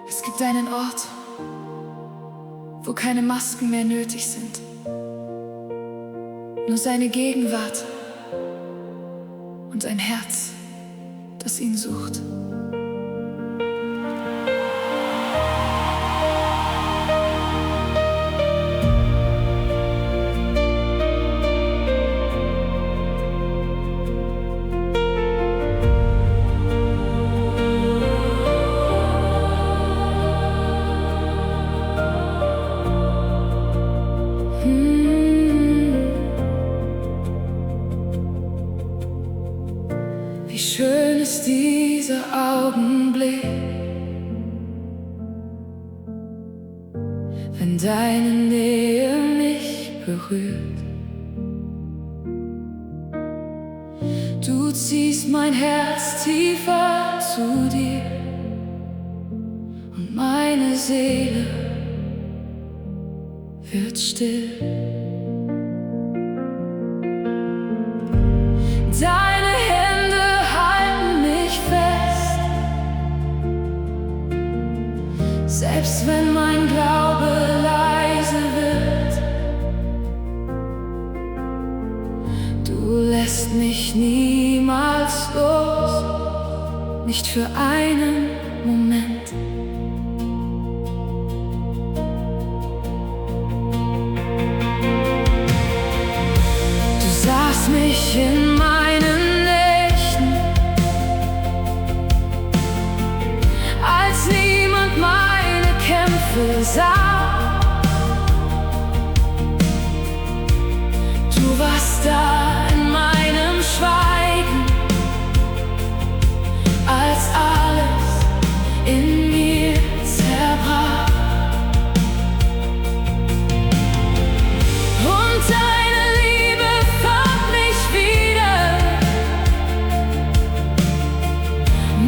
Es gibt einen Ort, wo keine Masken mehr nötig sind, nur seine Gegenwart und ein Herz, das ihn sucht. Wie schön ist dieser Augenblick, wenn deine Nähe mich berührt. Du ziehst mein Herz tiefer zu dir und meine Seele wird still. Deine Hände halten mich fest, selbst wenn mein Glaube leise wird. Du lässt mich niemals los, nicht für einen Moment. Du sahst mich in meinen Nächten, als niemand meine Kämpfe sah. Du warst da in meinem Schweigen, als alles in mir zerbrach. Und deine Liebe fand mich wieder,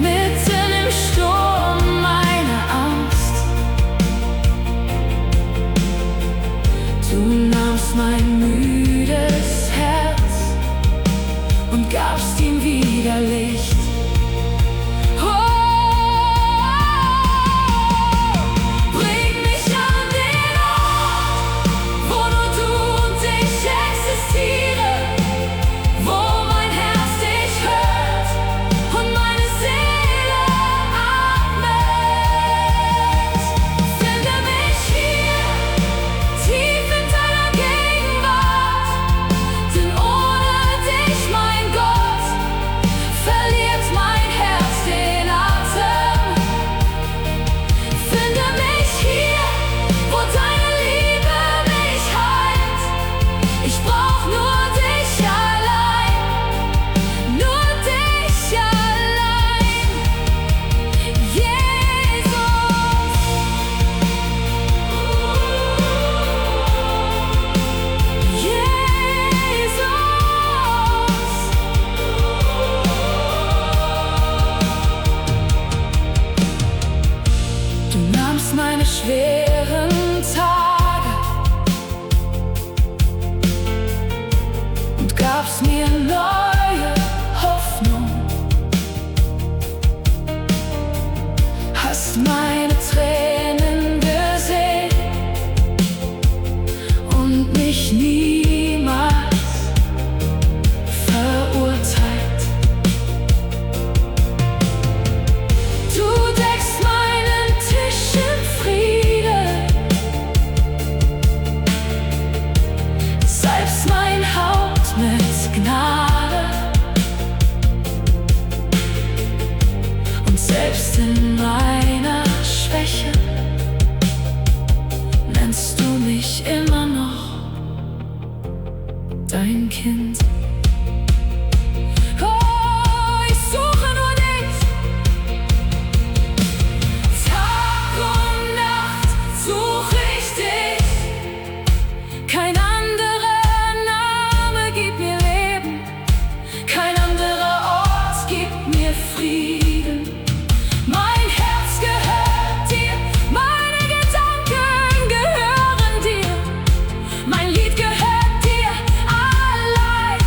mitten im Sturm meiner Angst. Du nahmst mein müdes Herz und gabst ihm wieder Licht. Bring mich an den Ort, wo nur du und ich existiere, wo mein Herz dich hört und meine Seele atmet. Finde mich hier, tief in deiner Gegenwart, denn ohne dich, mein Gott, verliert mein Herz den Atem. Finde mich hier, wo deine Liebe mich heilt. Ich brauch nur dich allein, nur dich allein, Jesus. Du nahmst meine schweren Tage und gabst mir neue Hoffnung. Hast meine Tränen gesehen und mich niemals verurteilt. Du deckst meinen Tisch im Friede, salbst mein Haupt mit Gnade, und selbst in meiner Schwäche nennst du mich immer noch dein Kind. Oh, ich suche nur dich. Tag und Nacht suche ich dich. Kein anderer Name gibt mir Leben, kein anderer Ort gibt mir Frieden. Mein Herz gehört dir, meine Gedanken gehören dir, mein Lied gehört dir allein.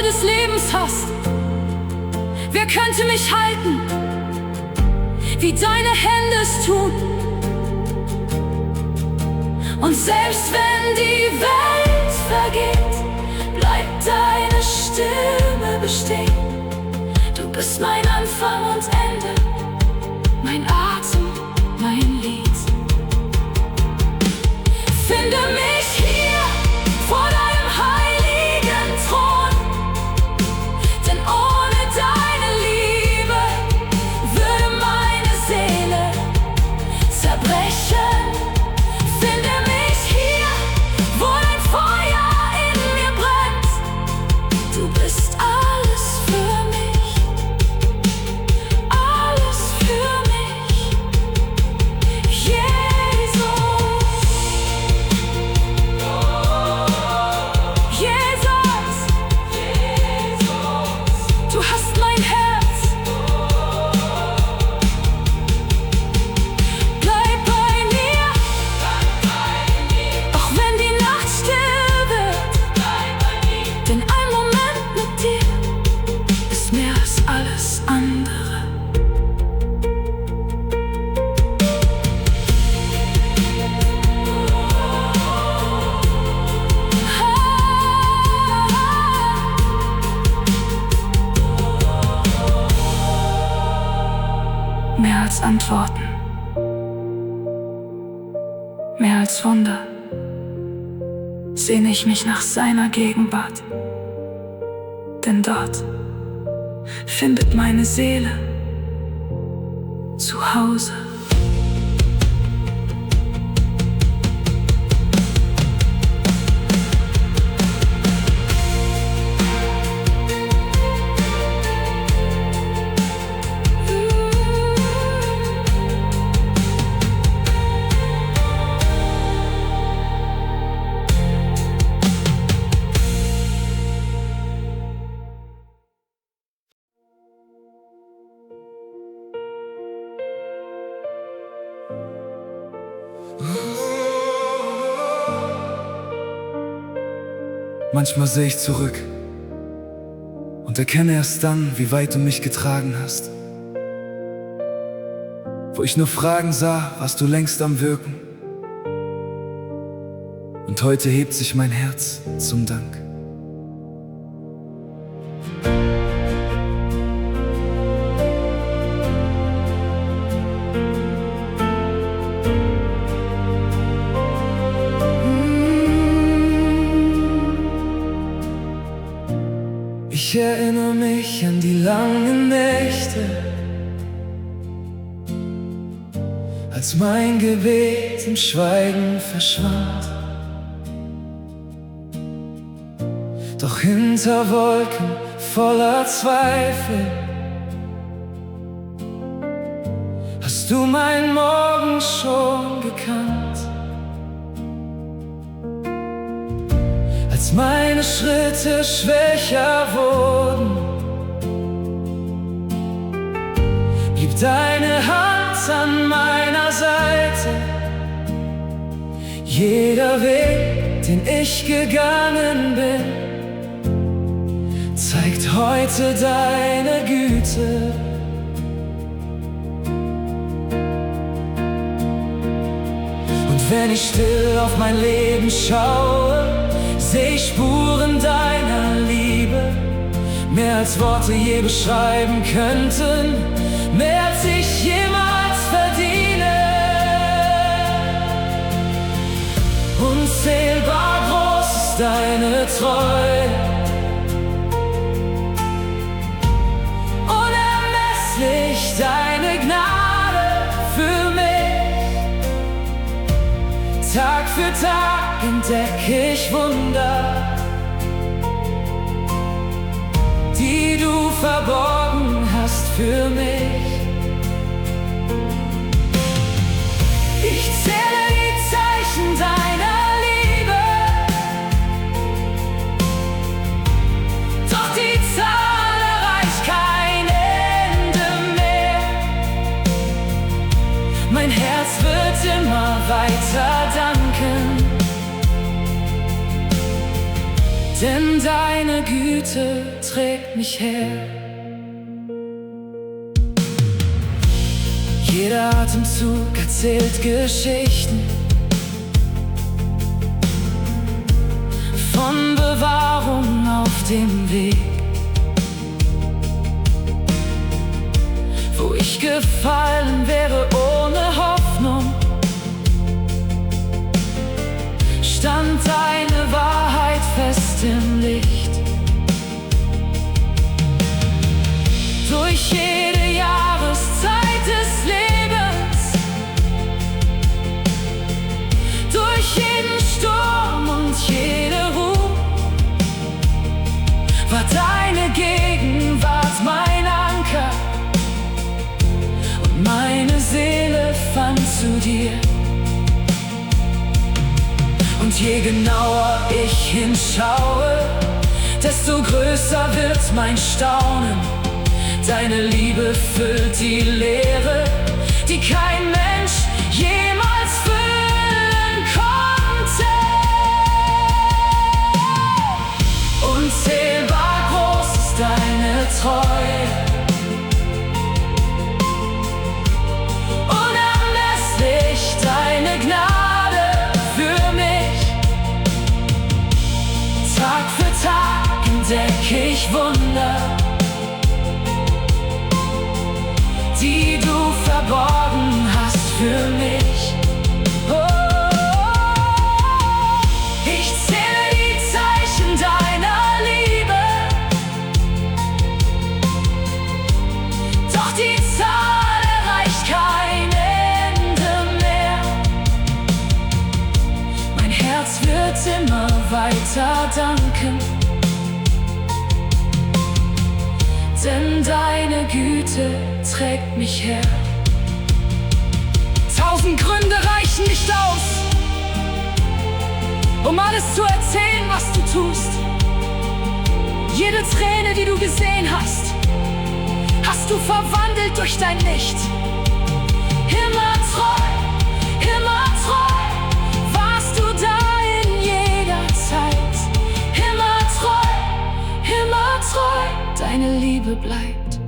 des Lebens hast. Wer könnte mich halten, wie deine Hände es tun? Und selbst wenn die Welt vergeht, bleibt deine Stimme bestehen. Du bist mein Anfang und Ende, mein Atem, mein Lied. Finde mich hier vor deinem heiligen Thron, denn ohne deine Liebe würde meine Seele zerbrechen. Finde mich hier, wo dein Feuer in mir brennt. Du bist alles für mich, alles für mich, Jesus. Du hast mein Herz. Bleib bei mir, auch wenn die Nacht still wird. Denn ein Moment mit dir ist mehr als alles andere. Mehr als Antworten, mehr als Wunder, sehne ich mich nach seiner Gegenwart. Denn dort findet meine Seele zu Hause. Manchmal sehe ich zurück und erkenne erst dann, wie weit du mich getragen hast. Wo ich nur Fragen sah, warst du längst am Wirken. Und heute hebt sich mein Herz zum Dank. Ich erinnere mich an die langen Nächte, als mein Gebet im Schweigen verschwand. Doch hinter Wolken voller Zweifel hast du meinen Morgen schon gekannt. Als meine Schritte schwächer wurden, blieb deine Hand an meiner Seite. Jeder Weg, den ich gegangen bin, zeigt heute deine Güte. Und wenn ich still auf mein Leben schaue, seh ich Spuren deiner Liebe, mehr als Worte je beschreiben könnten, mehr als ich jemals verdiene. Unzählbar groß ist deine Treue, unermesslich deine Gnade für mich. Tag für Tag entdecke ich Wunder, die du verborgen hast für mich. Ich zähle die Zeichen deiner Liebe, doch die Zahl erreicht kein Ende mehr. Mein Herz wird immer weiter danken. denn deine Güte trägt mich her. Jeder Atemzug erzählt Geschichten von Bewahrung auf dem Weg, wo ich gefallen wäre ohne Hoffnung, stand deine Wahrheit fest im Licht. Durch jede Jahreszeit des Lebens, durch jeden Sturm und jede Ruhe, war deine Gegenwart mein Anker und meine Seele fand zu dir. Und je genauer ich hinschaue, desto größer wird mein Staunen. Deine Liebe füllt die Leere, die kein Mensch jemals füllen konnte. Unzählbar groß ist deine Treue, unermesslich deine Gnade für mich. Tag für Tag entdecke ich Wunder, die du verborgen hast für mich. Ich zähle die Zeichen deiner Liebe, doch die Zahl erreicht kein Ende mehr. Mein Herz wird immer weiter danken, denn deine Güte trägt mich her. 1000 Gründe reichen nicht aus, um alles zu erzählen, was du tust. Jede Träne, die du gesehen hast, hast du verwandelt durch dein Licht. Immer treu warst du da in jeder Zeit. Immer treu, deine Liebe bleibt.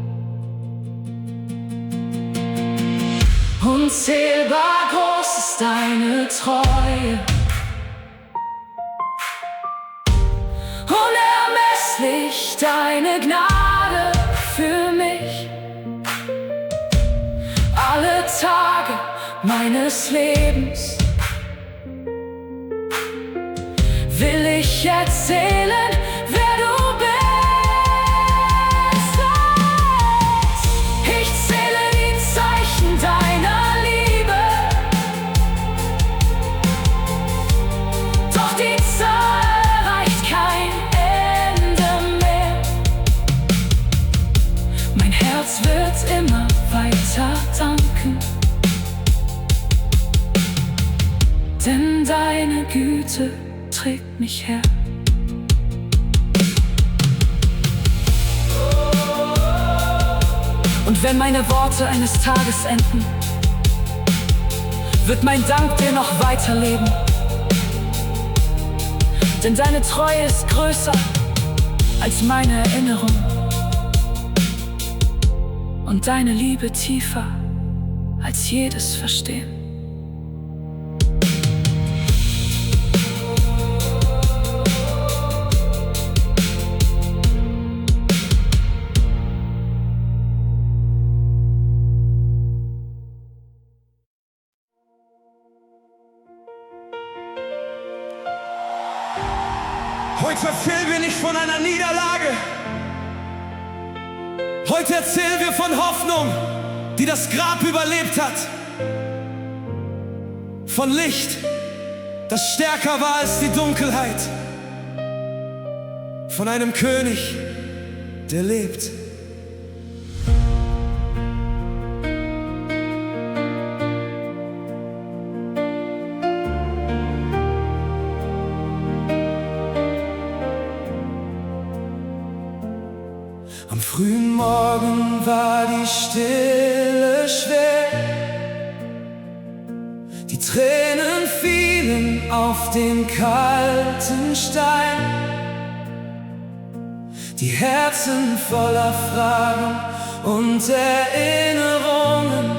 Unzählbar groß ist deine Treue, unermesslich deine Gnade für mich. Alle Tage meines Lebens will ich erzählen, wer du bist. Ich zähle die Zeichen deiner Liebe, doch die Zahl erreicht kein Ende mehr. Mein Herz wird immer weiter danken, denn deine Güte trägt mich her. Und wenn meine Worte eines Tages enden, wird mein Dank dir noch weiterleben. Denn deine Treue ist größer als meine Erinnerung und deine Liebe tiefer als jedes Verstehen. Heute erzählen wir nicht von einer Niederlage. Heute erzählen wir von Hoffnung, die das Grab überlebt hat. Von Licht, das stärker war als die Dunkelheit. Von einem König, der lebt. Am frühen Morgen war die Stille schwer, die Tränen fielen auf den kalten Stein. die Herzen voller Fragen und Erinnerungen.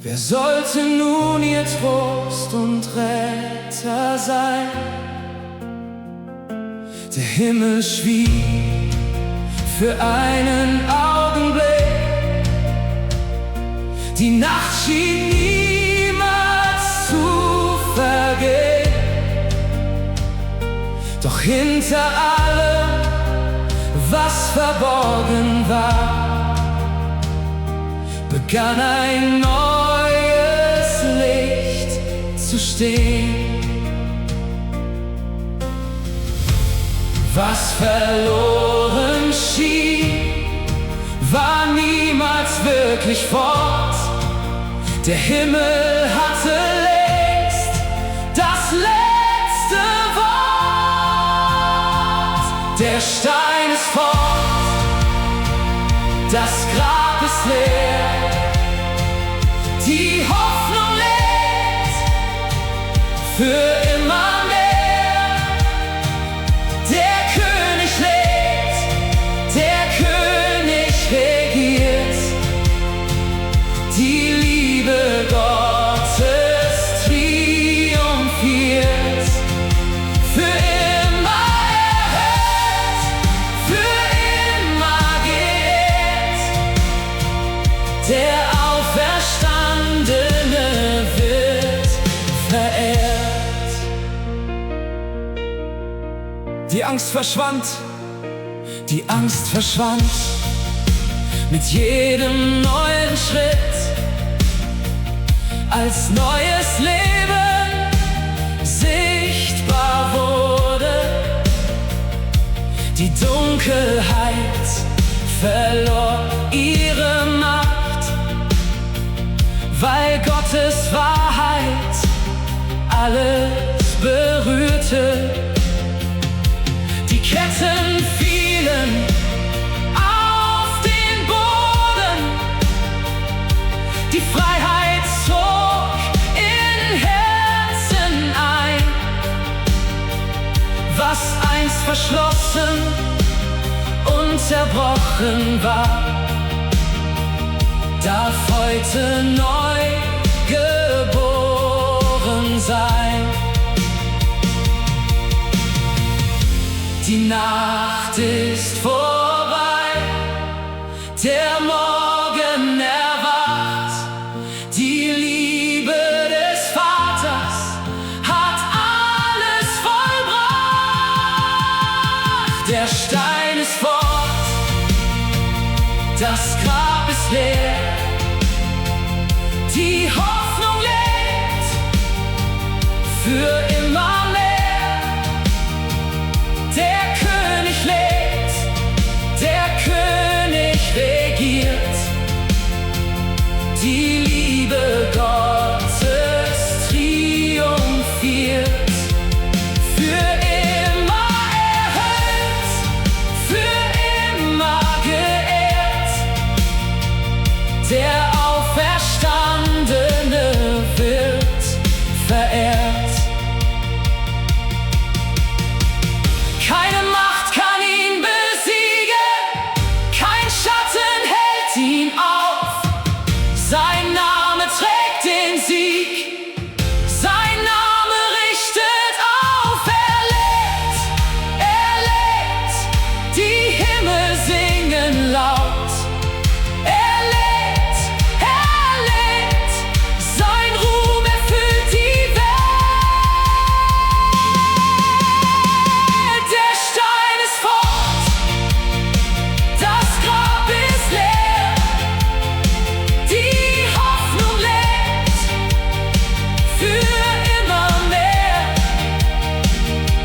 Wer sollte nun ihr Trost und Retter sein? Der Himmel schwieg für einen Augenblick, die Nacht schien niemals zu vergehen. Doch hinter allem, was verborgen war, begann ein neues Licht zu stehen. Was verloren schien, war niemals wirklich fort. Der Himmel hatte längst das letzte Wort. Der Stein ist fort, das Grab ist leer, die Hoffnung lebt für immer mehr. Der König lebt, der König regiert, die Liebe Gottes triumphiert. Für immer erhöht, für immer geehrt, der Auferstandene wird verehrt. Die Angst verschwand, die Angst verschwand mit jedem neuen Schritt, als neues Leben sichtbar wurde. Die Dunkelheit verlor ihre Macht, weil Gottes Wahrheit alles berührte. Die Ketten fielen auf den Boden, die Freiheit zog in Herzen ein. Was einst verschlossen und zerbrochen war, darf heute neu geboren sein. Die Nacht ist vorbei, der Morgen erwacht. Die Liebe des Vaters hat alles vollbracht. Der Stein ist fort, das Grab ist leer, die Hoffnung lebt für immer mehr. Der König lebt, der König regiert, die Liebe Gottes triumphiert. Für immer erhöht, für immer geehrt, der Auferstandene wird verehrt. Keine Macht kann ihn besiegen, kein Schatten hält ihn auf. Sein Name trägt den Sieg, sein Name richtet auf. Er lebt, die Himmel singen laut. Er lebt, sein Ruhm erfüllt die Welt. Der Stein ist fort, das Grab ist leer, die Hoffnung lebt für immer mehr.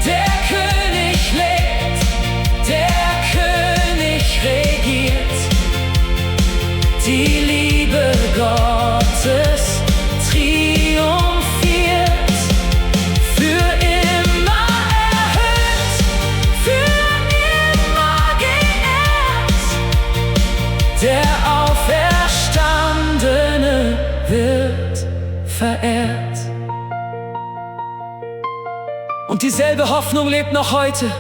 Der König lebt, der König regiert, die Liebe Gottes triumphiert. Für immer erhöht, für immer geehrt, der Auferstandene wird verehrt. Und dieselbe Hoffnung lebt noch heute.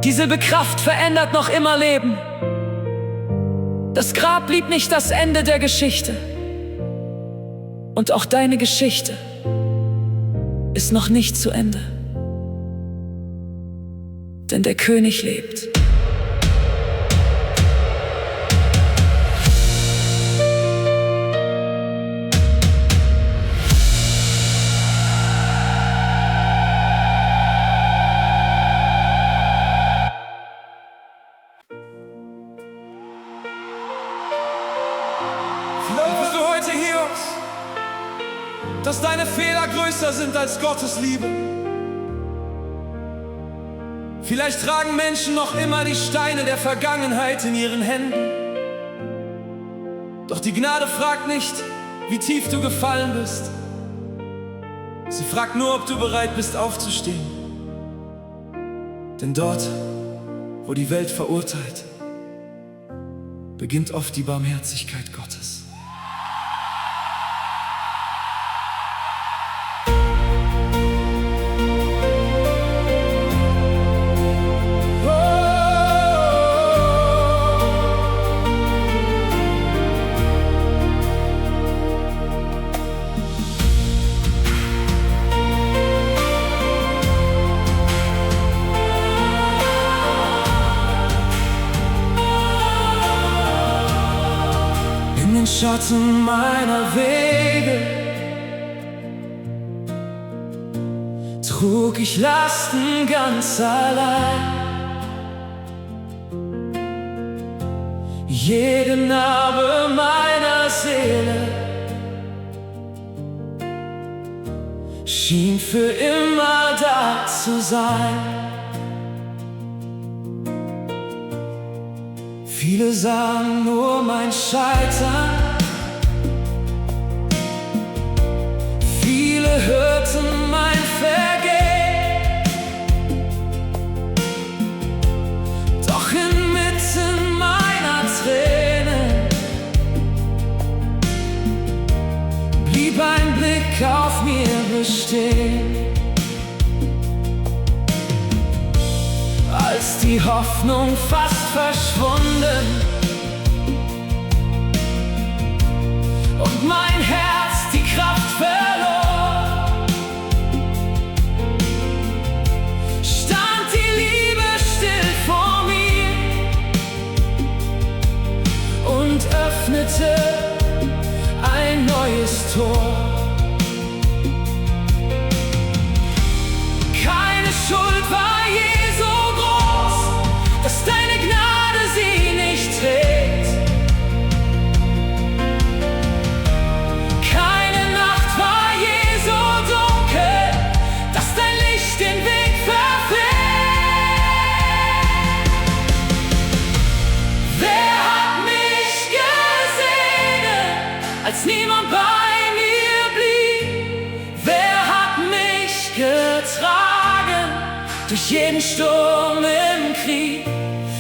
Dieselbe Kraft verändert noch immer Leben. Das Grab blieb nicht das Ende der Geschichte. Und auch deine Geschichte ist noch nicht zu Ende. Denn der König lebt. Vielleicht bist du heute hier, dass deine Fehler größer sind als Gottes Liebe. Vielleicht tragen Menschen noch immer die Steine der Vergangenheit in ihren Händen. Doch die Gnade fragt nicht, wie tief du gefallen bist. Sie fragt nur, ob du bereit bist, aufzustehen. Denn dort, wo die Welt verurteilt, beginnt oft die Barmherzigkeit Gottes. In den Schatten meiner Wege trug ich Lasten ganz allein. Jede Narbe meiner Seele schien für immer da zu sein. Viele sahen nur mein Scheitern, viele hörten mein Vergehen. Doch inmitten meiner Tränen blieb ein Blick auf mir bestehen. Als die Hoffnung fast verschwunden und mein Herz die Kraft verlor, stand die Liebe still vor mir und öffnete ein neues Tor. Keine Schuld war je so groß, dass deine Gnade sie nicht trägt. Keine Nacht war je so dunkel, dass dein Licht den Weg verfehlt. Wer hat mich gesehen, als niemand bei mir blieb? Wer hat mich getragen durch jeden Sturm im Krieg?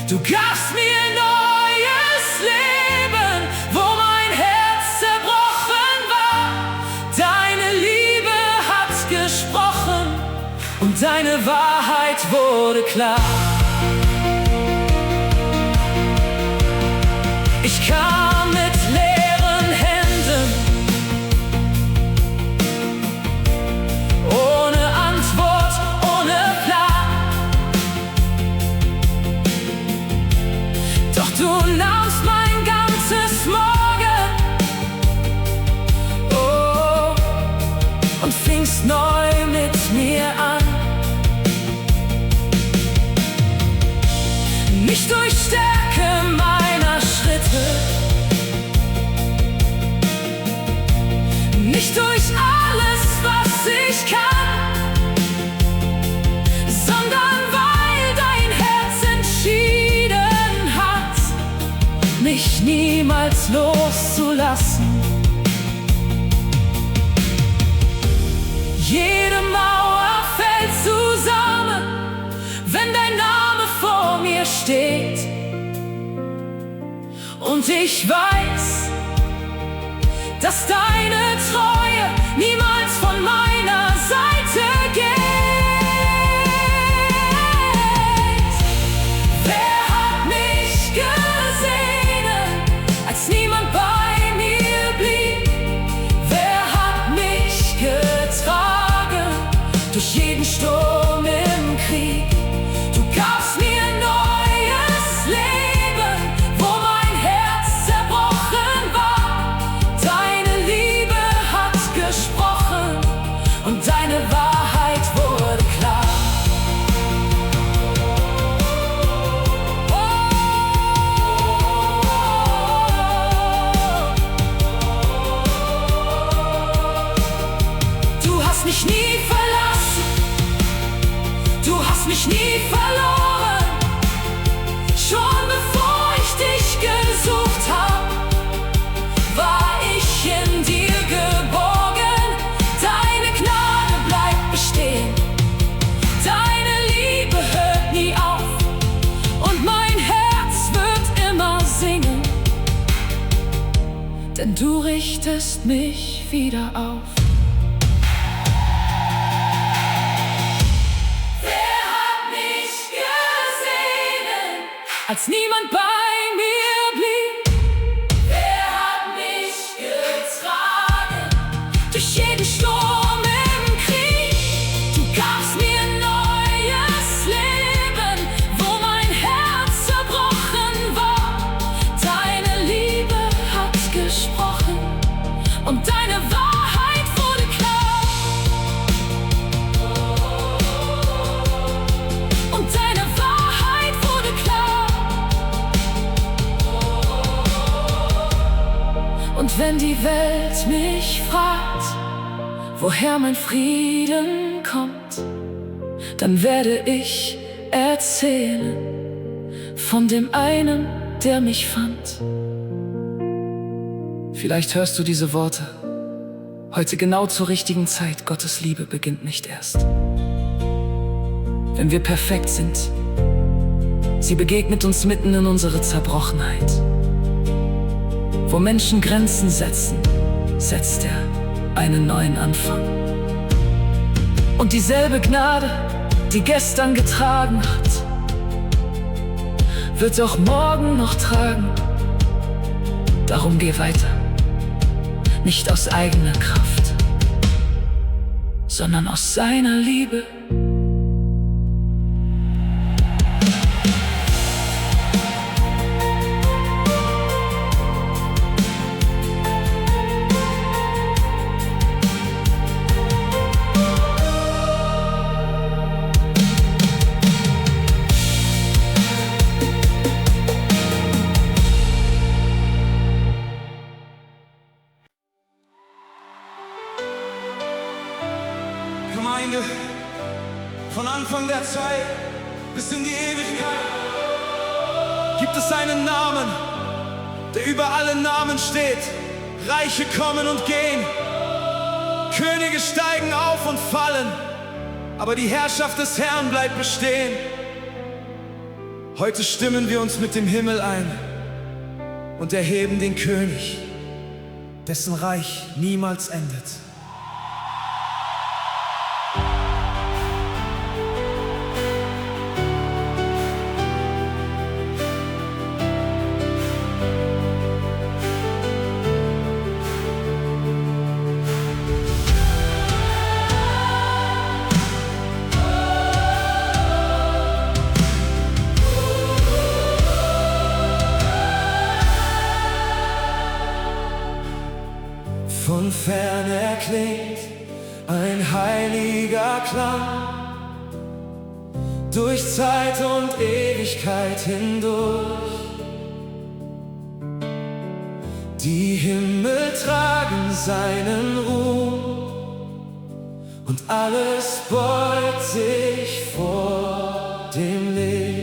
Du gabst mir neues Leben, wo mein Herz zerbrochen war. Deine Liebe hat gesprochen und deine Wahrheit wurde klar. Ich kam mit leeren Händen, ohne Antwort, ohne Plan. Doch du nahmst mein ganzes Morgen, oh, und fingst neu mit mir an. Nicht durch Stärke meiner Schritte, nicht durch alles, was ich kann, sondern weil dein Herz entschieden hat, mich niemals loszulassen. Jede Mauer fällt zusammen, wenn dein Name vor mir steht. Und ich weiß, dass deine Treue niemals von meiner Seite geht. durch jeden Sturm im Krieg. Du gabst mir neues Leben, wo mein Herz zerbrochen war. Deine Liebe hat gesprochen und deine Wahrheit wurde klar. Du hast mich nie verlassen, du hast mich nie verloren. Schon bevor ich dich gesucht hab, war ich in dir geborgen. Deine Gnade bleibt bestehen, deine Liebe hört nie auf und mein Herz wird immer singen, denn du richtest mich wieder auf. Als niemand bei mir blieb, wer hat mich getragen durch jeden Sturm im Krieg? Du gabst mir neues Leben, wo mein Herz zerbrochen war. Deine Liebe hat gesprochen und deine Wahrheit wurde klar. Und deine Wahrheit wurde klar. Und wenn die Welt mich fragt, woher mein Frieden kommt, dann werde ich erzählen von dem einen, der mich fand. Vielleicht hörst du diese Worte heute genau zur richtigen Zeit. Gottes Liebe beginnt nicht erst, wenn wir perfekt sind. Sie begegnet uns mitten in unsere Zerbrochenheit. Wo Menschen Grenzen setzen, setzt er einen neuen Anfang. Und dieselbe Gnade, die gestern getragen hat, wird auch morgen noch tragen. Darum geh weiter, nicht aus eigener Kraft, sondern aus seiner Liebe. Gemeinde, von Anfang der Zeit bis in die Ewigkeit gibt es einen Namen, der über alle Namen steht. Reiche kommen und gehen, Könige steigen auf und fallen, aber die Herrschaft des Herrn bleibt bestehen. Heute stimmen wir uns mit dem Himmel ein und erheben den König, dessen Reich niemals endet. Von fern erklingt ein heiliger Klang, durch Zeit und Ewigkeit hindurch. Die Himmel tragen seinen Ruhm und alles beugt sich vor dem Licht.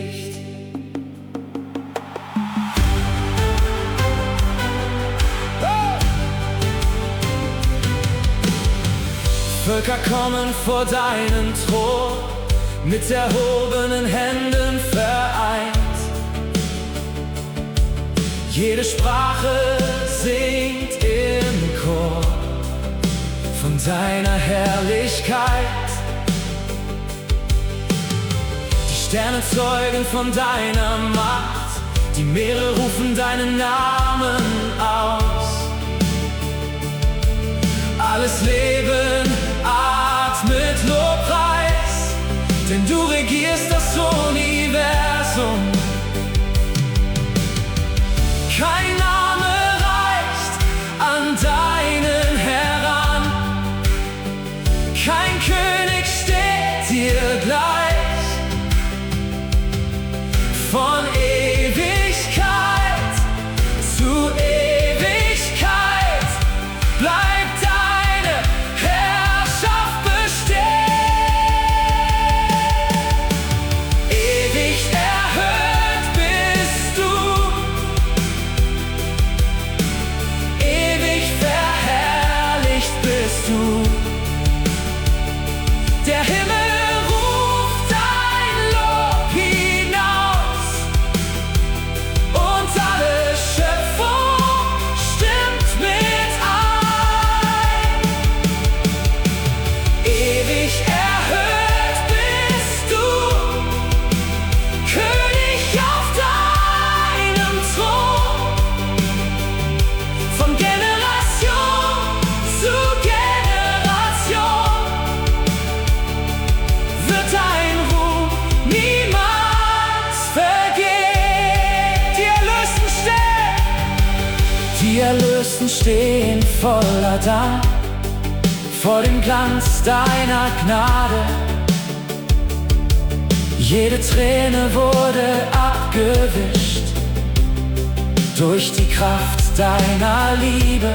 Völker kommen vor deinen Thron, mit erhobenen Händen vereint. Jede Sprache singt im Chor von deiner Herrlichkeit. Die Sterne zeugen von deiner Macht, die Meere rufen deinen Namen aus. Alles Leben atmet Lobpreis. du. Der Himmel ruft dein Lob hinaus und alle Schöpfung stimmt mit ein. Ewig erhöht bist du, König auf deinem Thron. Von Generation zu Generation wird dein Ruhm niemals vergehen. Die Erlösten stehen voller Dank vor dem Glanz deiner Gnade. Jede Träne wurde abgewischt durch die Kraft deiner Liebe.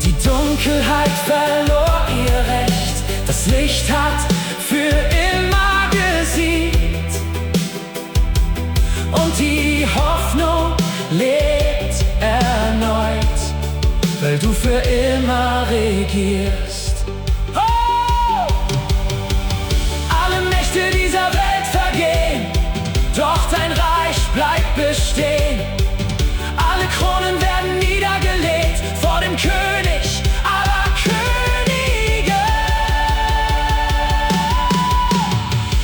Die Dunkelheit verlor ihr Recht, das Licht hat für immer gesiegt. Und die Hoffnung lebt erneut, weil du für immer regierst. Oh! Alle Mächte dieser Welt vergehen, doch dein Reich bleibt bestehen. Alle Kronen werden niedergelegt vor dem König aller Könige.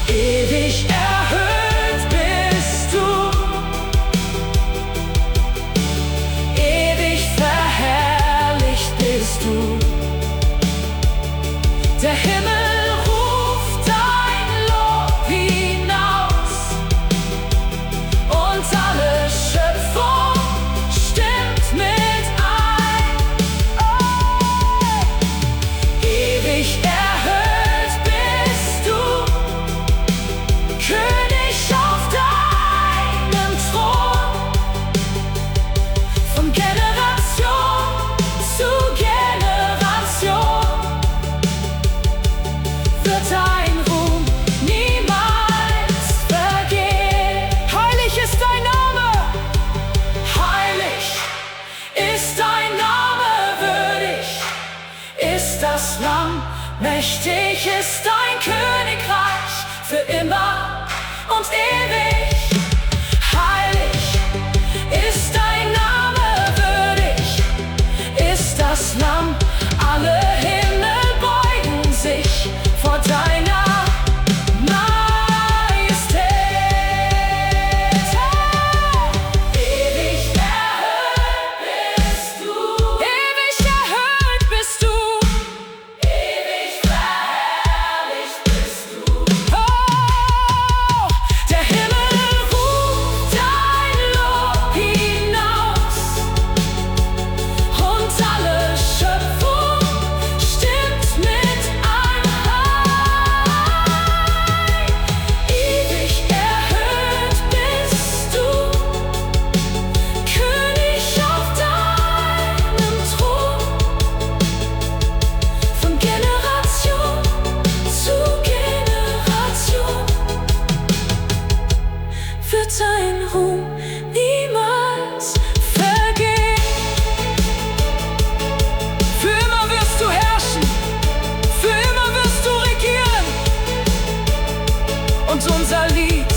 Ewig erhöht bist du, ewig verherrlicht bist du. Der Himmel ruft dein Lob hinaus und alle Schöpfung stimmt mit ein. Oh! Ewig erhöht bist du, König auf deinem Thron. Von Generation zu Generation wird dein Ruhm niemals vergehen. Heilig ist dein Name, heilig ist dein Name, würdig ist das Lamm, mächtig ist dein Königreich für immer und ewig. Heilig ist dein Name, würdig ist das Lamm, alle Himmel beugen sich vor deiner Majestät. Ewig erhöht bist du, ewig erhöht bist du, ewig verherrlicht bist du. Oh, der Himmel ruft dein Lob hinaus und alle Schöpfung stimmt mit ein. Ewig erhöht bist du, König auf deinem Thron. Von Generation zu Generation wird dein Ruhm niemals vergehen. Für immer wirst du herrschen, für immer wirst du regieren. Und unser Lied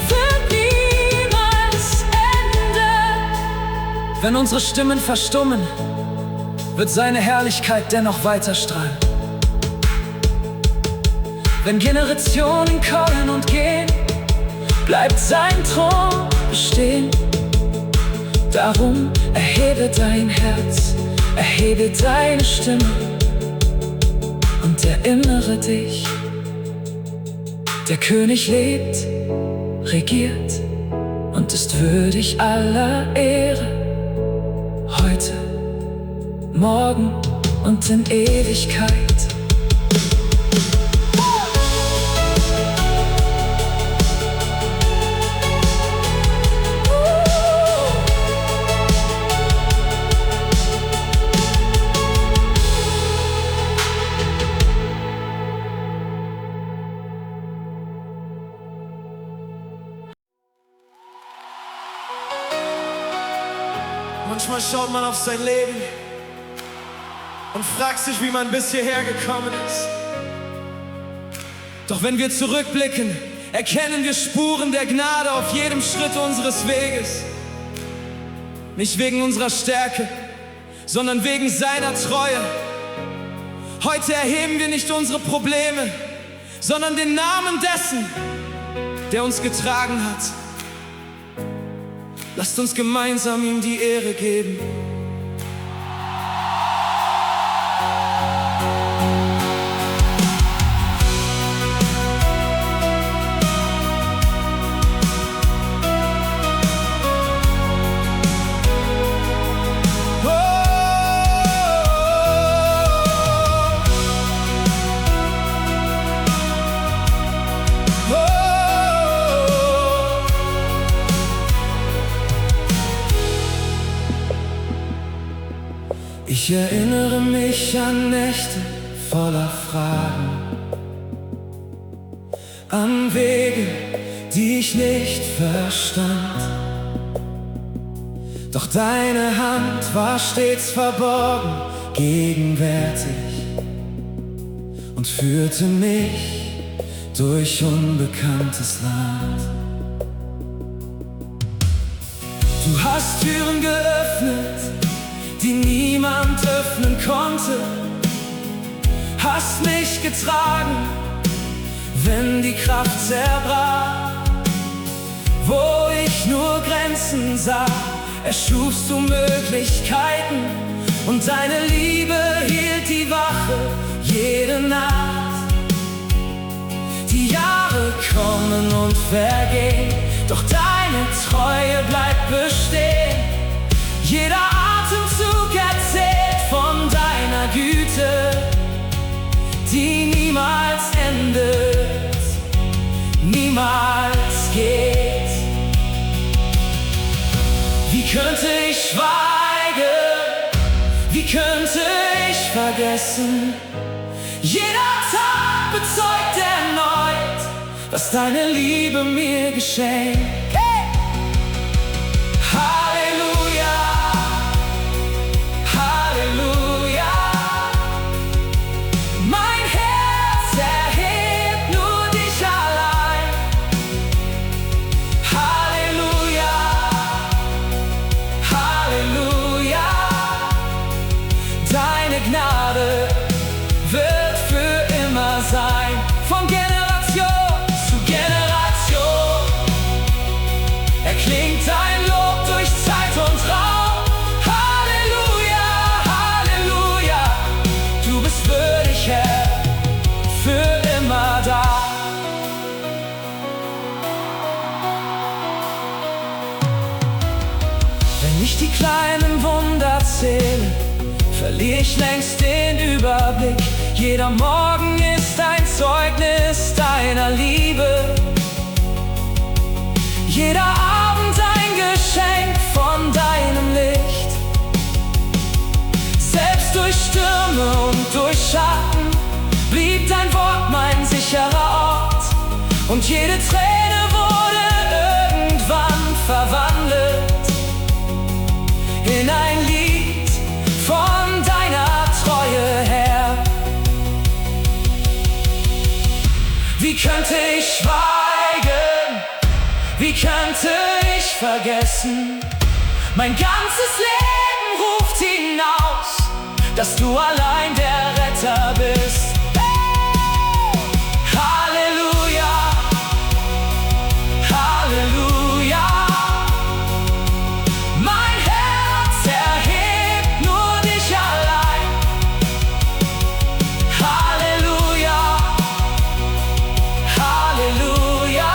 wird niemals enden. Wenn unsere Stimmen verstummen, wird seine Herrlichkeit dennoch weiter strahlen. Wenn Generationen kommen und gehen, bleibt sein Thron bestehen. Darum erhebe dein Herz, erhebe deine Stimme und erinnere dich, der König lebt, regiert und ist würdig aller Ehre. Heute, morgen und in Ewigkeit. Manchmal schaut man auf sein Leben und fragst dich, wie man bis hierher gekommen ist. Doch wenn wir zurückblicken, erkennen wir Spuren der Gnade auf jedem Schritt unseres Weges. Nicht wegen unserer Stärke, sondern wegen seiner Treue. Heute erheben wir nicht unsere Probleme, sondern den Namen dessen, der uns getragen hat. Lasst uns gemeinsam ihm die Ehre geben. Ich erinnere mich an Nächte voller Fragen, an Wege, die ich nicht verstand. Doch deine Hand war stets verborgen, gegenwärtig und führte mich durch unbekanntes Land. Du hast Türen geöffnet, die niemand öffnen konnte, hast mich getragen, wenn die Kraft zerbrach. Wo ich nur Grenzen sah, erschufst du Möglichkeiten, und deine Liebe hielt die Wache jede Nacht. Die Jahre kommen und vergehen, doch deine Treue bleibt bestehen. Jeder Atemzug erzählt von deiner Güte, die niemals endet, niemals geht. Wie könnte ich schweigen? Wie könnte ich vergessen? Jeder Tag bezeugt erneut, was deine Liebe mir geschenkt. Hey! Halleluja! Gnade wird für immer sein, von Generation zu Generation. Erklingt dein Lob durch Zeit und Raum. Halleluja, Halleluja, du bist würdig, Herr, für immer da. Wenn ich die kleinen Wunder zähle, verliere ich längst den Überblick. Jeder Morgen ist ein Zeugnis deiner Liebe, jeder Abend ein Geschenk von deinem Licht. Selbst durch Stürme und durch Schatten blieb dein Wort mein sicherer Ort, und jede Träne wurde irgendwann verwandelt in ein Lied von deiner Treue, Herr. Wie könnte ich schweigen? Wie könnte ich vergessen? Mein ganzes Leben ruft hinaus, dass du allein der Retter bist. Halleluja, Halleluja. Mein Herz erhebt nur dich allein. Halleluja, Halleluja.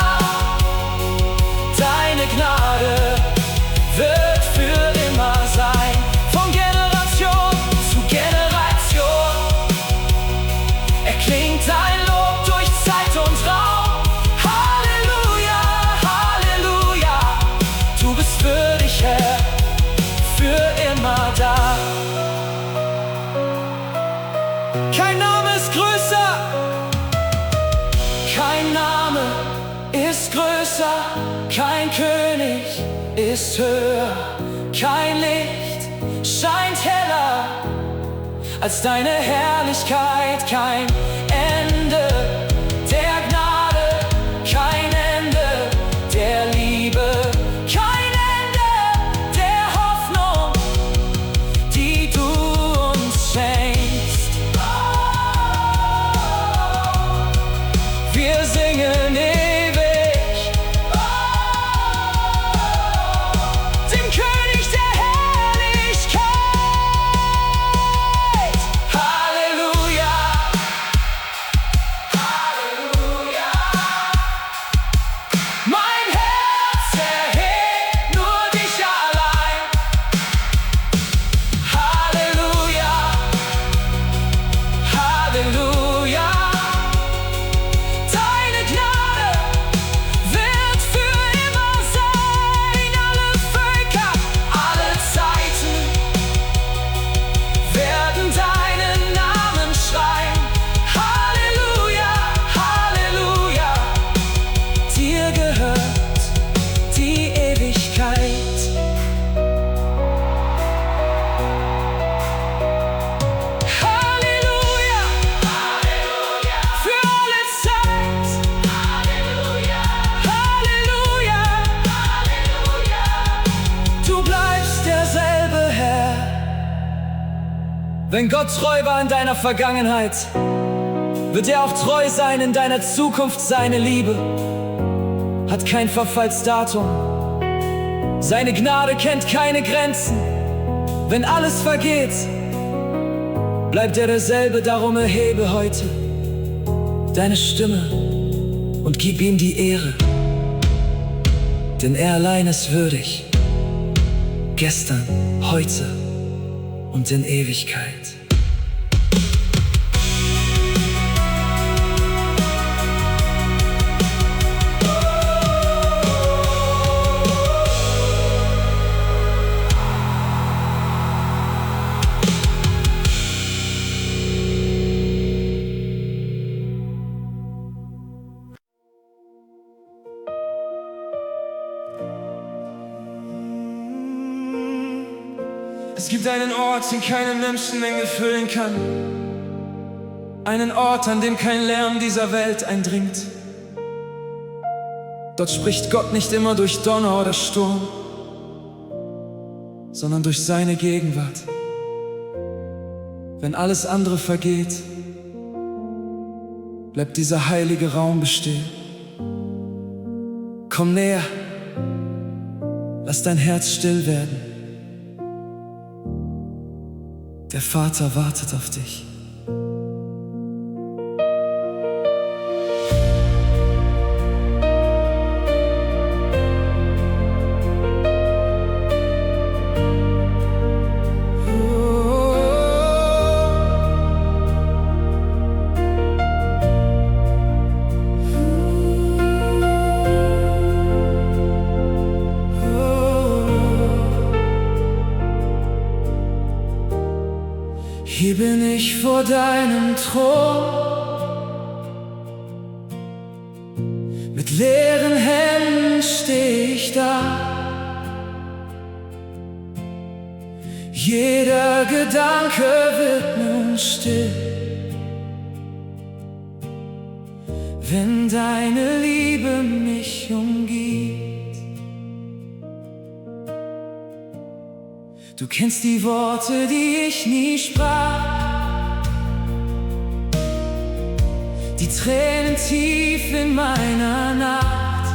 Deine Gnade wird für immer sein, von Generation zu Generation. Erklingt dein Lob durch Zeit und Raum. Halleluja, Halleluja, du bist würdig, Herr, für immer da. Kein Name ist größer, kein Name ist größer, kein König ist höher, kein Licht scheint heller als deine Herrlichkeit, kein Ende der Gnade, kein Ende der Liebe, kein Ende der Hoffnung, die du uns schenkst. Wir singen ewig dem König der Herrlichkeit. Halleluja, Halleluja. Mein Herz erhebt nur dich allein. Halleluja, Halleluja. Deine Gnade wird für immer sein. Alle Völker, alle Zeiten werden deinen Namen schreien. Halleluja, Halleluja. Dir gehört die Ewigkeit. Halleluja, Halleluja. Für alle Zeit. Halleluja, Halleluja, Halleluja. Du bleibst derselbe Herr. Wenn Gott treu war in deiner Vergangenheit, wird er auch treu sein in deiner Zukunft. Seine Liebe hat kein Verfallsdatum. Seine Gnade kennt keine Grenzen. Wenn alles vergeht, bleibt er derselbe. Darum erhebe heute deine Stimme und gib ihm die Ehre. Denn er allein ist würdig, gestern, heute und in Ewigkeit. Es gibt einen Ort, den keine Menschenmenge füllen kann. Einen Ort, an dem kein Lärm dieser Welt eindringt. Dort spricht Gott nicht immer durch Donner oder Sturm, sondern durch seine Gegenwart. Wenn alles andere vergeht, bleibt dieser heilige Raum bestehen. Komm näher, lass dein Herz still werden. Der Vater wartet auf dich. Hier bin ich vor deinem Thron, mit leeren Händen steh ich da. Jeder Gedanke wird nun still, wenn deine Liebe mich umgibt. Du kennst die Worte, die ich nie sprach, die Tränen tief in meiner Nacht.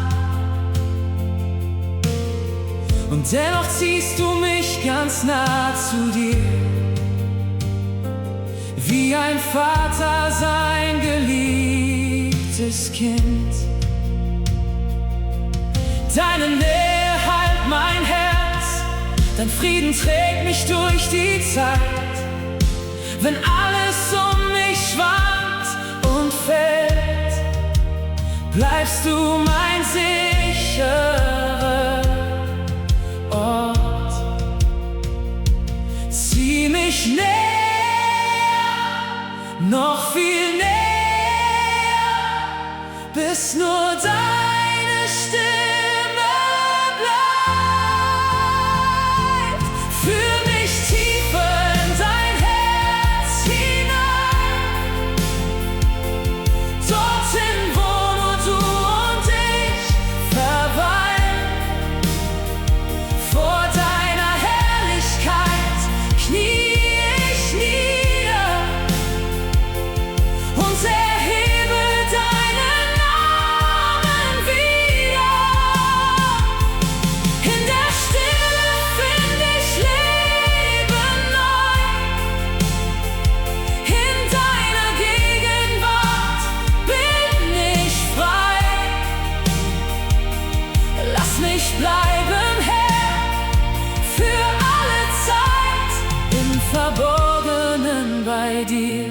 Und dennoch ziehst du mich ganz nah zu dir, wie ein Vater sein geliebtes Kind. Deine Nähe heilt mein Herz, dein Frieden trägt mich durch die Zeit. Wenn alles um mich schwankt und fällt, bleibst du mein sicherer Ort. Zieh mich näher, noch viel näher, bis nur deine Stimme bleibt. Führ mich tiefer in dein Herz dir.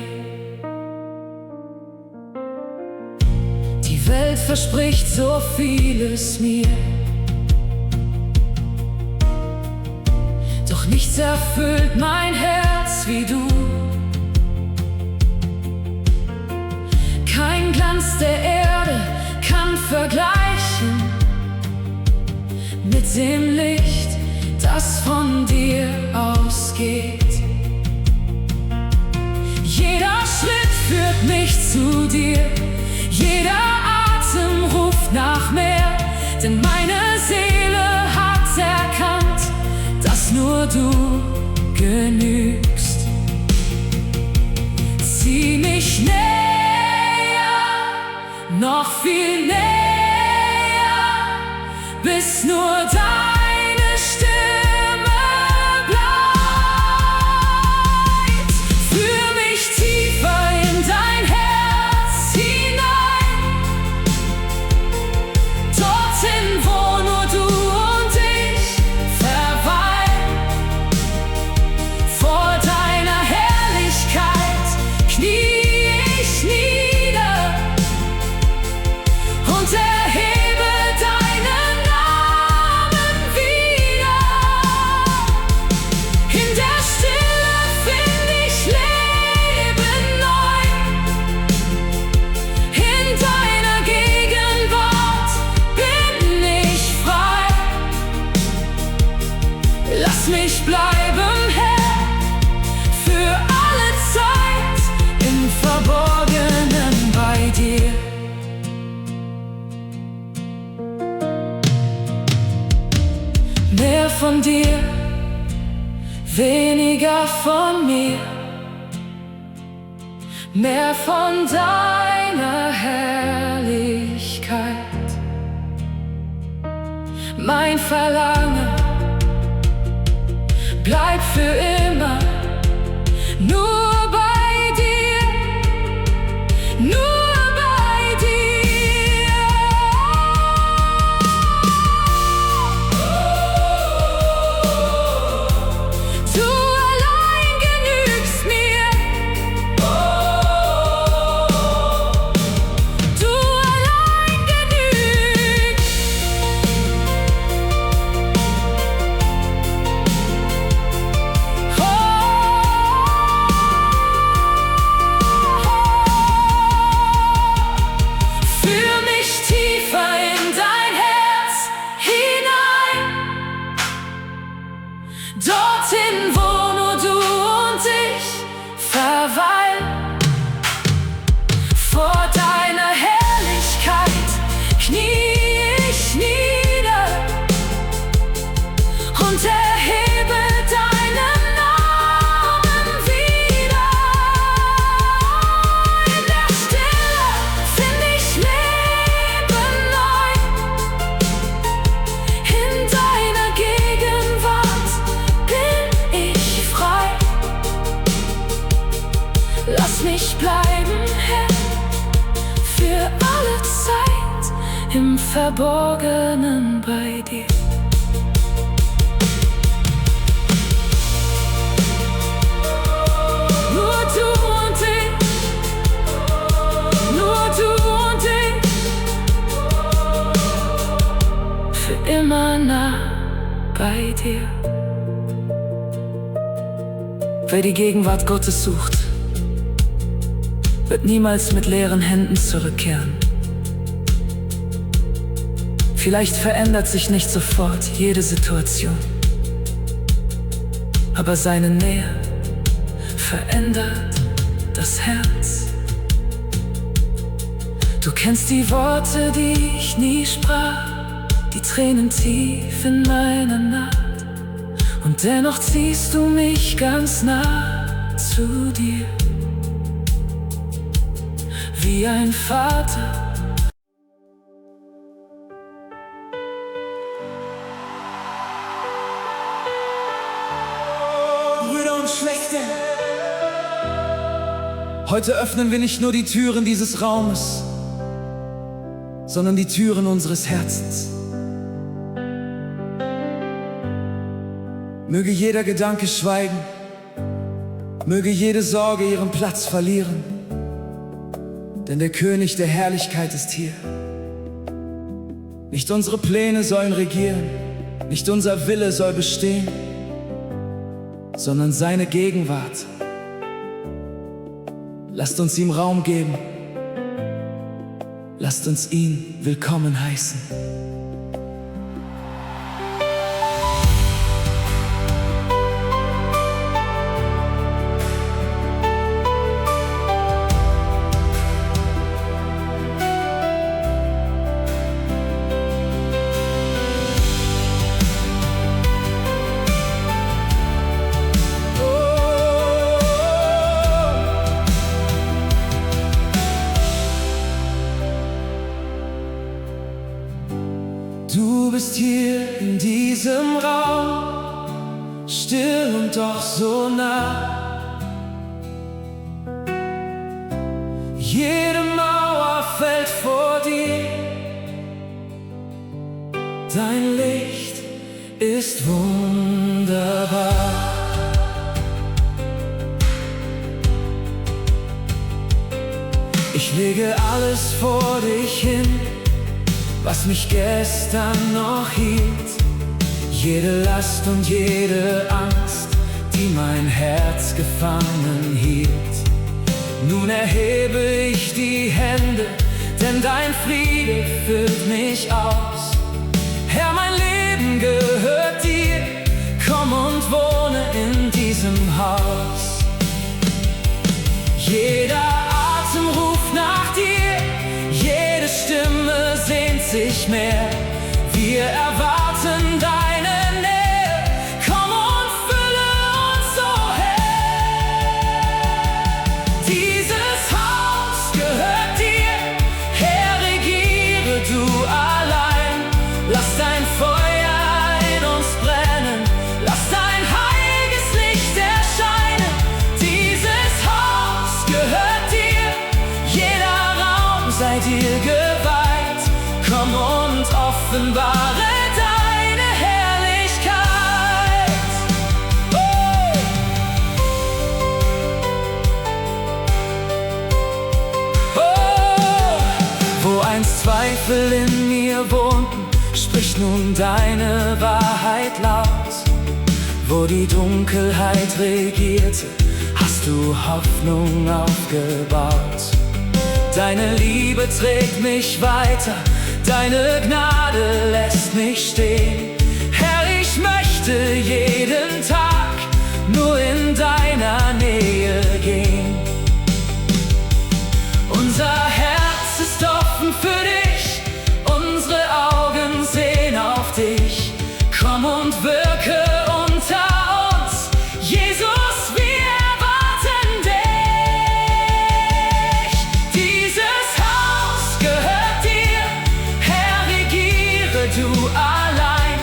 Die Welt verspricht so vieles mir, doch nichts erfüllt mein Herz wie du. Kein Glanz der Erde kann vergleichen mit dem Licht, das von dir ausgeht. Jeder Schritt führt mich zu dir, jeder Atem ruft nach mehr, denn meine Seele hat erkannt, dass nur du genügst. Zieh mich näher, noch viel näher, bis nur deine Stimme bleibt. Führ mich tiefer in dein Herz hinein, dorthin, wo nur du und ich verweilen. Vor deiner Herrlichkeit knie ich nieder und erhebe deinen Namen wieder. In der Stille find ich Leben neu, in deiner Gegenwart bin ich frei. Lass mich bleiben, Herr, für alle Zeit im Verborgenen bei dir. Mehr von dir, weniger von mir, mehr von deiner Herrlichkeit. Mein Verlangen bleibt für immer nur bei dir, nur bei dir. Du allein genügst mir, du allein genügst. Führ mich tiefer in dein Herz hinein, dorthin, wo nur du und ich verweilen. Vor deiner Herrlichkeit knie ich nieder und erhebe deinen Namen wieder. In der Stille find ich Leben neu, in deiner Gegenwart bin ich frei. Lass mich bleiben, Herr, für alle Zeit im Verborgenen bei dir. Nur du und ich, nur du und ich, für immer nah bei dir. Wer die Gegenwart Gottes sucht, wird niemals mit leeren Händen zurückkehren. Vielleicht verändert sich nicht sofort jede Situation, aber seine Nähe verändert das Herz. Du kennst die Worte, die ich nie sprach, die Tränen tief in meiner Nacht, und dennoch ziehst du mich ganz nah zu dir, wie ein Vater. Brüder und Schwestern, heute öffnen wir nicht nur die Türen dieses Raumes, sondern die Türen unseres Herzens. Möge jeder Gedanke schweigen Möge jede Sorge ihren Platz verlieren, denn der König der Herrlichkeit ist hier. Nicht unsere Pläne sollen regieren, nicht unser Wille soll bestehen, sondern seine Gegenwart. Lasst uns ihm Raum geben, lasst uns ihn willkommen heißen. Du bist hier in diesem Raum, still und doch so nah. Jede Mauer fällt vor dir, dein Licht ist wunderbar. Ich lege alles vor dich hin, was mich gestern noch hielt, jede Last und jede Angst, die mein Herz gefangen hielt. Nun erhebe ich die Hände, denn dein Friede füllt mich aus. Herr, mein Leben gehört dir, komm und wohne in diesem Haus. Jeder Atem ruft nach dir, jede Stimme sehnt sich mehr. Wir erwarten deine Nähe, komm und fülle uns so her. Dieses Haus gehört dir, Herr, regiere du allein. Lass dein Feuer in uns brennen, lass dein heiliges Licht erscheinen. Dieses Haus gehört dir, jeder Raum sei dir geweiht. Komm und offenbare deine Herrlichkeit. Wo einst Zweifel in mir wohnten, sprich nun deine Wahrheit laut. Wo die Dunkelheit regierte, hast du Hoffnung aufgebaut. Deine Liebe trägt mich weiter, deine Gnade lässt mich stehen. Herr, ich möchte jeden Tag nur in deiner Nähe gehen. Unser Herz ist offen für dich, unsere Augen sehen auf dich. Komm und wirke unter uns, Jesus, wir erwarten dich. Dieses Haus gehört dir, Herr, regiere du allein.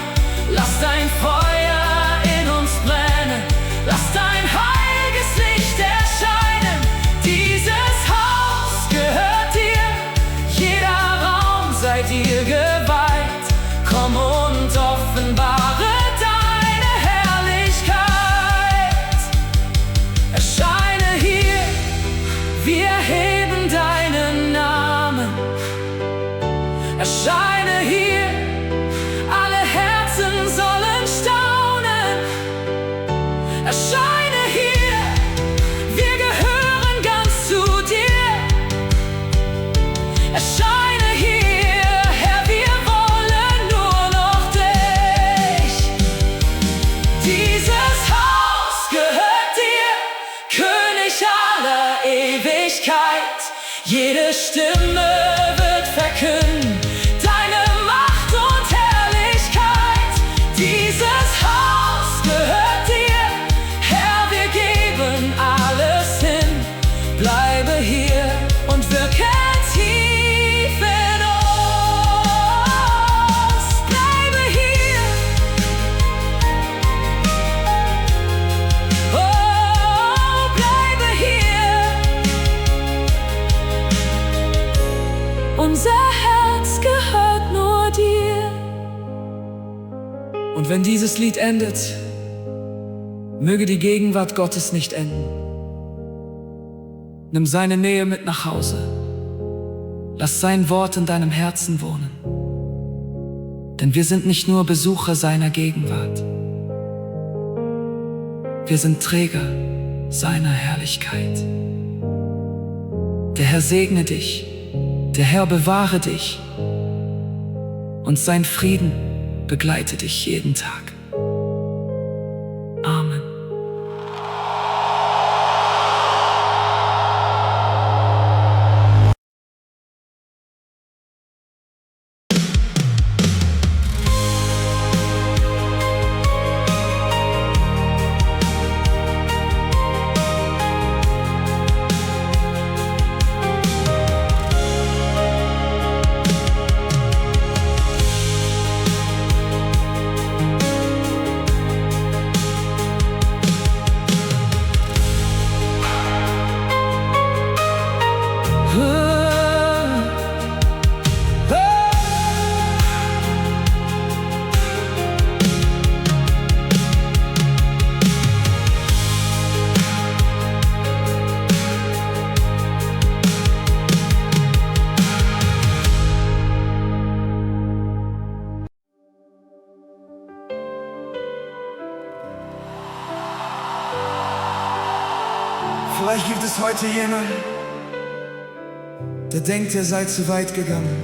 Lass dein Feuer in uns brennen, lass dein heiliges Licht erscheinen. Dieses Haus gehört dir, jeder Raum sei dir geweiht. Komm und offenbare deine Herrlichkeit. Erscheine hier, wir heben deinen Namen. Erscheine hier, alle Herzen sollen staunen. Erscheine hier, wir gehören ganz zu dir. Erscheine hier, Herr, wir wollen nur noch dich. Dieses Haus gehört dir, König aller Ewigkeit. Jede Stimme wird verkünden deine Macht und Herrlichkeit. Dieses Haus gehört dir, Herr, wir geben alles hin. Bleibe hier und wirke tief in uns. Bleibe hier. Oh, bleibe hier. Unser Herz gehört nur dir. Und wenn dieses Lied endet, möge die Gegenwart Gottes nicht enden. Nimm seine Nähe mit nach Hause. Lass sein Wort in deinem Herzen wohnen. Denn wir sind nicht nur Besucher seiner Gegenwart. Wir sind Träger seiner Herrlichkeit. Der Herr segne dich, der Herr bewahre dich und sein Frieden begleite dich jeden Tag. Amen. Vielleicht gibt es heute jemanden, der denkt, er sei zu weit gegangen.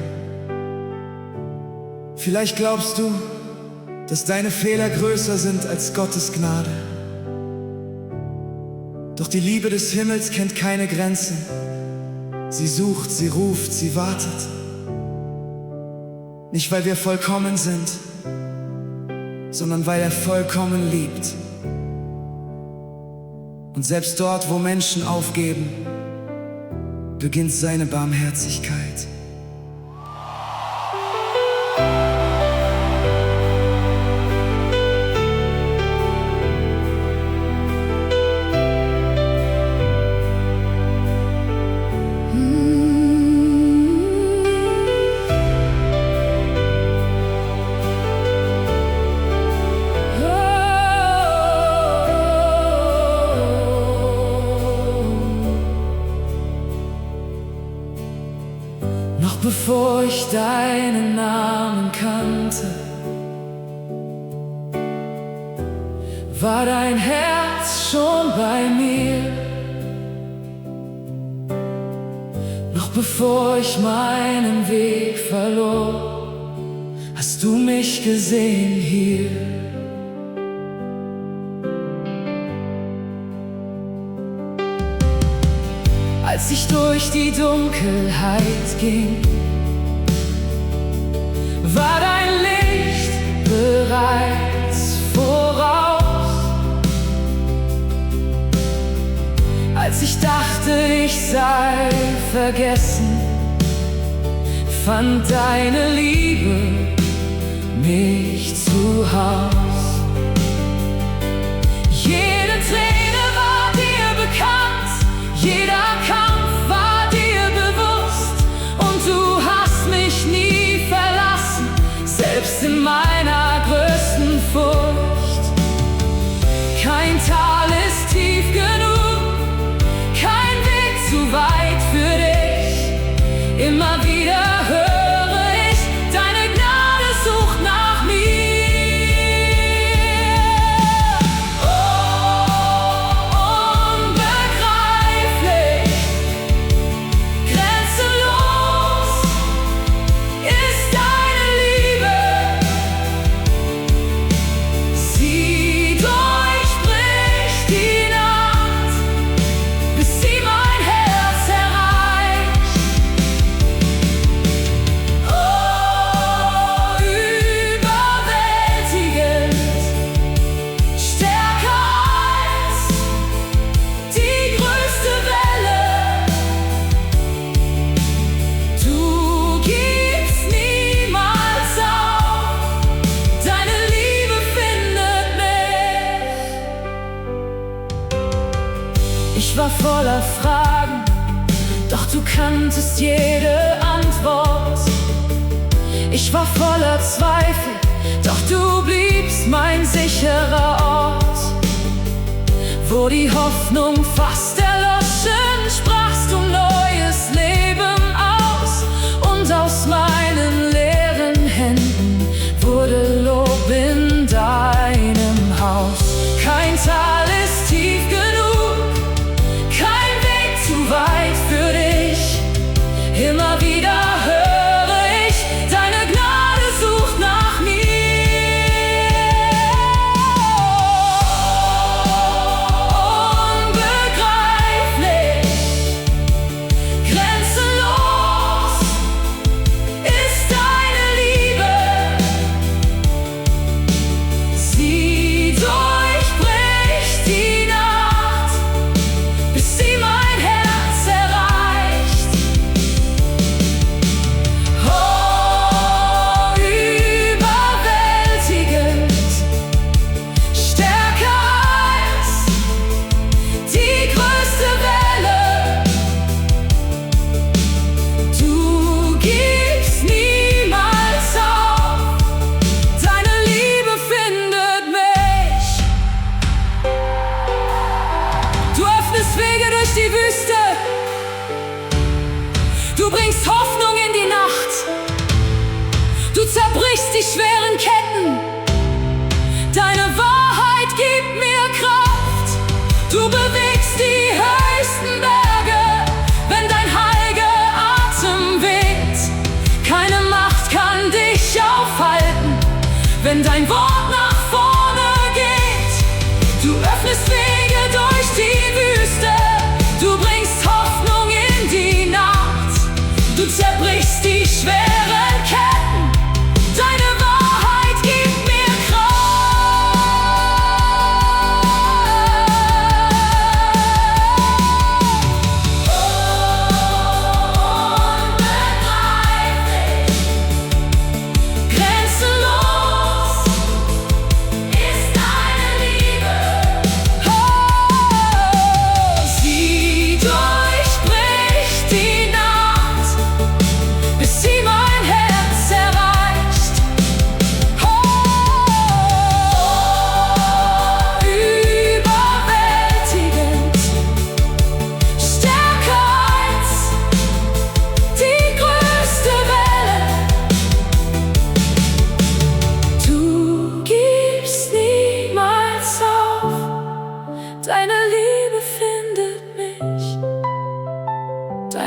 Vielleicht glaubst du, dass deine Fehler größer sind als Gottes Gnade. Doch die Liebe des Himmels kennt keine Grenzen. Sie sucht, sie ruft, sie wartet. Nicht, weil wir vollkommen sind, sondern weil er vollkommen liebt. Und selbst dort, wo Menschen aufgeben, beginnt seine Barmherzigkeit. Noch bevor ich deinen Namen kannte, war dein Herz schon bei mir. Noch bevor ich meinen Weg verlor, hast du mich gesehen hier. Als ich durch die Dunkelheit ging, war dein Licht bereits voraus. Als ich dachte, ich sei vergessen, fand deine Liebe mich zu Haus. Jede Träne war dir bekannt, jeder Kampf war dir bewusst, und du hast mich nie verlassen, selbst in meiner größten Furcht. Kein Tal ist tief genug, kein Weg zu weit für dich. Immer wieder höre ich, deine Gnade sucht nach mir. Ich war voller Fragen, doch du kanntest jede Antwort. Ich war voller Zweifel, doch du bliebst mein sicherer Ort. Wo die Hoffnung fast erloschen, sprachst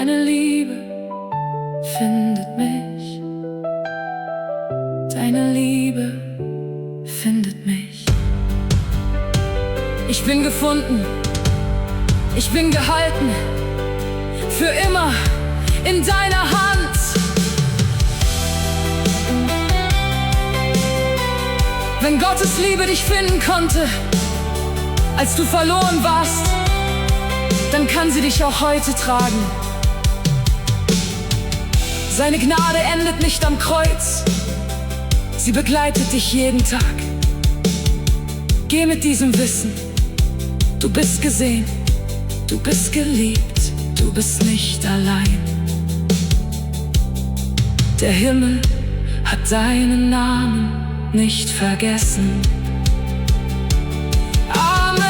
Deine Liebe findet mich. Deine Liebe findet mich. Ich bin gefunden, ich bin gehalten, für immer in deiner Hand. Wenn Gottes Liebe dich finden konnte, als du verloren warst, dann kann sie dich auch heute tragen. Seine Gnade endet nicht am Kreuz, sie begleitet dich jeden Tag. Geh mit diesem Wissen, du bist gesehen, du bist geliebt, du bist nicht allein. Der Himmel hat deinen Namen nicht vergessen. Amen.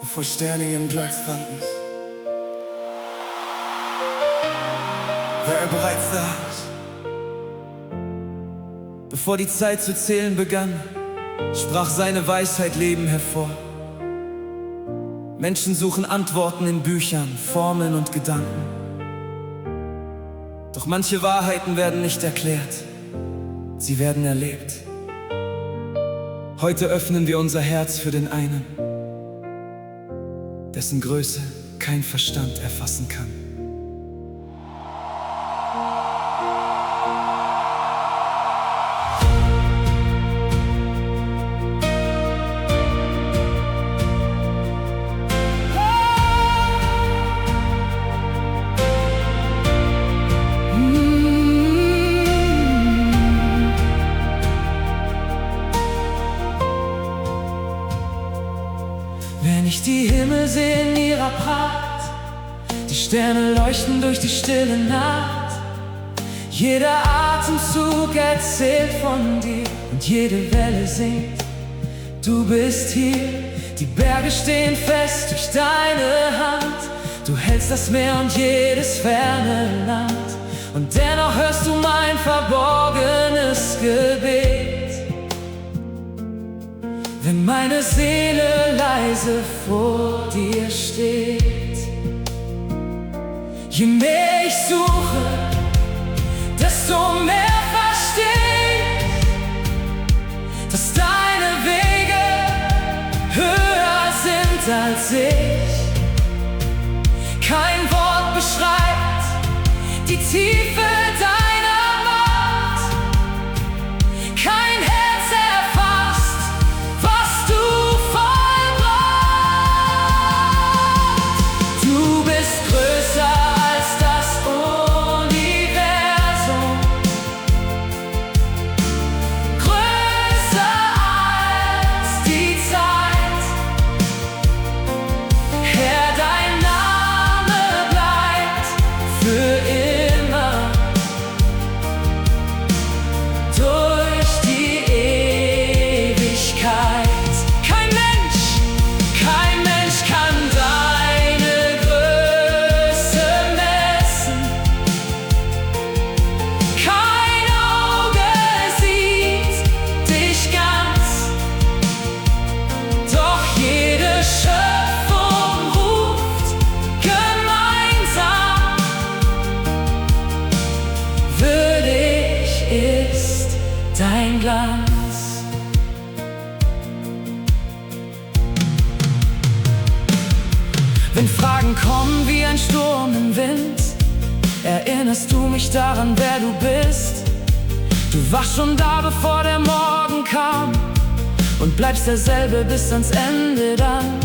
Bevor Sterne ihren Platz fanden, war er bereits da. Bevor die Zeit zu zählen begann, sprach seine Weisheit Leben hervor. Menschen suchen Antworten in Büchern, Formeln und Gedanken. Doch manche Wahrheiten werden nicht erklärt, sie werden erlebt. Heute öffnen wir unser Herz für den einen, dessen Größe kein Verstand erfassen kann. Wenn ich die Himmel sehe in ihrer Pracht, die Sterne leuchten durch die stille Nacht, jeder Atemzug erzählt von dir und jede Welle singt, du bist hier. Die Berge stehen fest durch deine Hand, du hältst das Meer und jedes ferne Land, und dennoch hörst du mein verborgenes Gebet. Wenn meine Seele leise vor dir steht, je mehr ich suche, desto mehr versteh ich, dass deine Wege höher sind als ich. Kein Wort beschreibt die Tiefe deiner Macht, kein Herz erfasst, was du vollbracht. Du bist größer als das Universum, größer als die Zeit. Herr, dein Name bleibt für immer durch die Ewigkeit. Kein Mensch kann deine Größe messen. Kein Auge sieht dich ganz. Doch jede Schöpfung ruft gemeinsam: würdig ist dein Glanz. Wenn Fragen kommen wie ein Sturm im Wind, erinnerst du mich daran, wer du bist. Du warst schon da, bevor der Morgen kam, und bleibst derselbe bis ans Ende dann.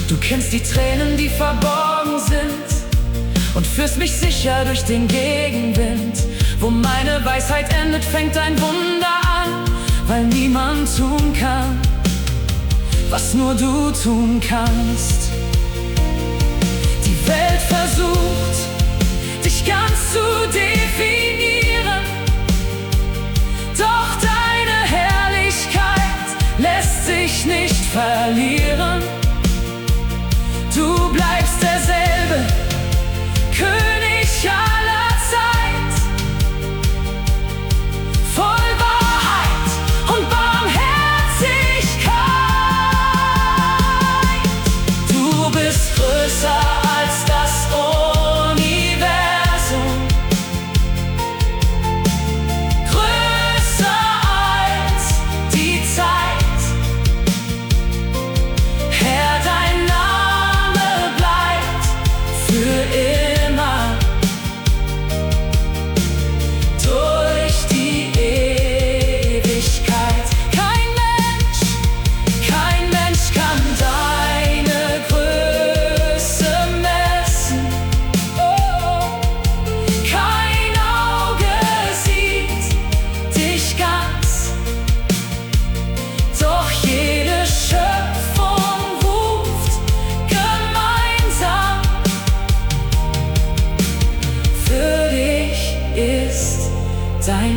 Du kennst die Tränen, die verborgen sind, und führst mich sicher durch den Gegenwind. Wo meine Weisheit endet, fängt ein Wunder an, weil niemand tun kann, was nur du tun kannst. Die Welt versucht, dich ganz zu definieren, doch deine Herrlichkeit lässt sich nicht verlieren. Du bleibst derselbe, König aller Zeit.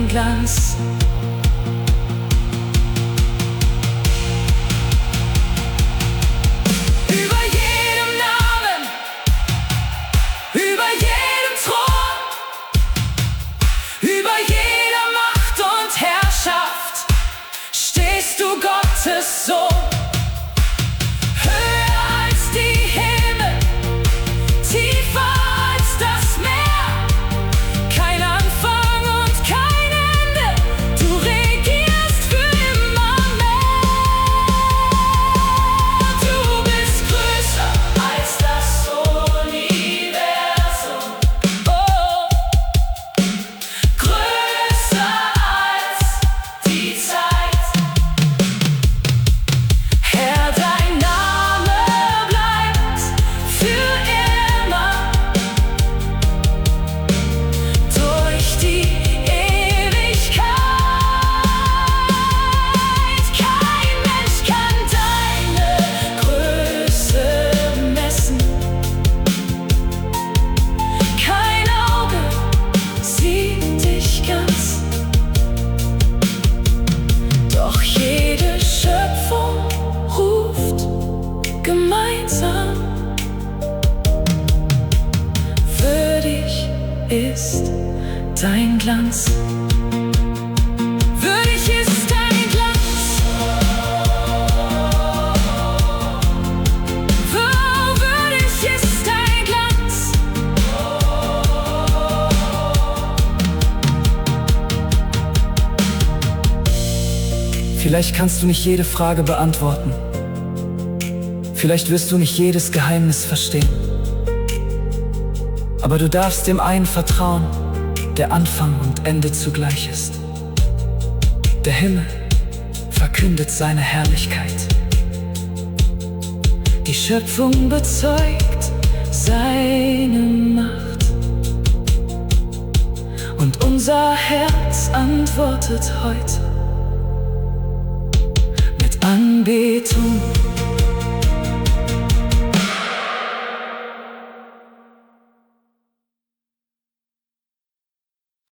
dein Glanz. Über jedem Namen, über jedem Thron, über jeder Macht und Herrschaft stehst du, Gottes Sohn. Ist dein Glanz. Würdig ist dein Glanz. Würdig ist dein Glanz. Vielleicht kannst du nicht jede Frage beantworten. Vielleicht wirst du nicht jedes Geheimnis verstehen. Aber du darfst dem einen vertrauen, der Anfang und Ende zugleich ist. Der Himmel verkündet seine Herrlichkeit. Die Schöpfung bezeugt seine Macht. Und unser Herz antwortet heute mit Anbetung